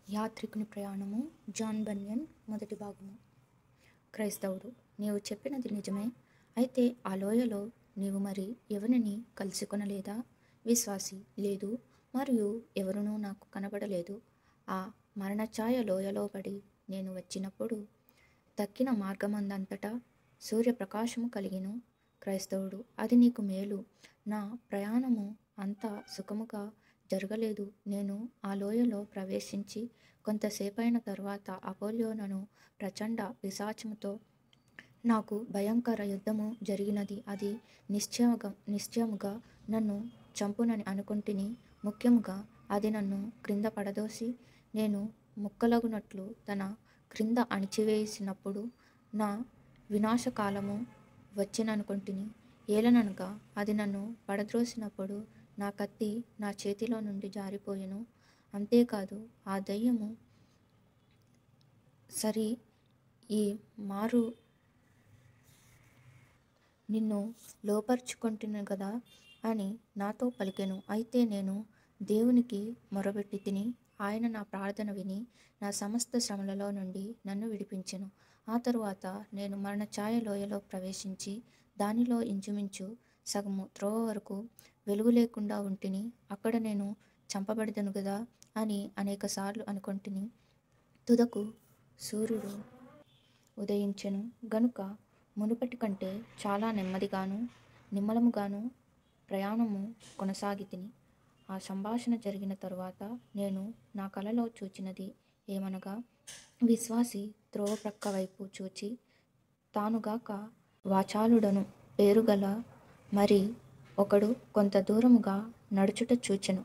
యాత్రికుని ప్రయాణము John Bunyan మొదటి భాగము. క్రైస్తవుడు: నీవు చెప్పినది నిజమే. అయితే ఆ లోయలో నీవు మరి ఎవరిని కలుసుకొనలేదా? విశ్వాసి: లేదు, మరియు ఎవరునూ నాకు కనబడలేదు. ఆ మరణఛాయ లోయలో పడి నేను వచ్చినప్పుడు తక్కిన మార్గమందంతటా సూర్యప్రకాశము కలిగెను. క్రైస్తవుడు: అది నీకు మేలు. నా ప్రయాణము అంత సుఖముగా జరగలేదు. నేను ఆ లోయలో ప్రవేశించి కొంతసేపైన తరువాత అపోల్యోనను ప్రచండ పిశాచముతో నాకు భయంకర యుద్ధము జరిగినది. అది నిశ్చయముగా నన్ను చంపునని అనుకొంటిని. ముఖ్యముగా అది నన్ను క్రింద పడదోసి నేను ముక్కలగునట్లు తన క్రింద అణిచివేసినప్పుడు నా వినాశకాలము వచ్చిననుకొంటిని. ఏలననగా అది నన్ను పడద్రోసినప్పుడు నా కత్తి నా చేతిలో నుండి జారిపోయెను. అంతేకాదు, ఆ దయ్యము సరి ఈ మారు నిన్ను లోపర్చుకొంటిని గదా అని నాతో పలికెను. అయితే నేను దేవునికి మొరపెట్టి తిని, ఆయన నా ప్రార్థన విని నా సమస్త శ్రమలలో నుండి నన్ను విడిపించెను. ఆ తరువాత నేను మరణఛాయ లోయలో ప్రవేశించి దానిలో ఇంచుమించు సగము త్రోవ వరకు వెలుగు లేకుండా ఉంటిని. అక్కడ నేను చంపబడెదను గదా అని అనేకసార్లు అనుకొంటిని. తుదకు సూర్యుడు ఉదయించెను గనుక మునుపటి కంటే చాలా నెమ్మదిగాను నిమ్మలముగాను ప్రయాణము కొనసాగితిని. ఆ సంభాషణ జరిగిన తరువాత నేను నా కలలో చూచినది ఏమనగా, విశ్వాసి త్రోవ ప్రక్క వైపు చూచి తానుగాక వాచాలుడను పేరుగల మరి ఒకడు కొంత దూరముగా నడుచుట చూచెను.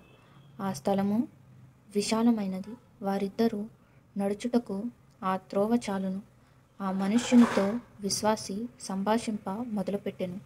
ఆ స్థలము విశాలమైనది. వారిద్దరూ నడుచుటకు ఆ త్రోవ చాలును. ఆ మనుష్యునితో విశ్వాసి సంభాషింప మొదలుపెట్టెను.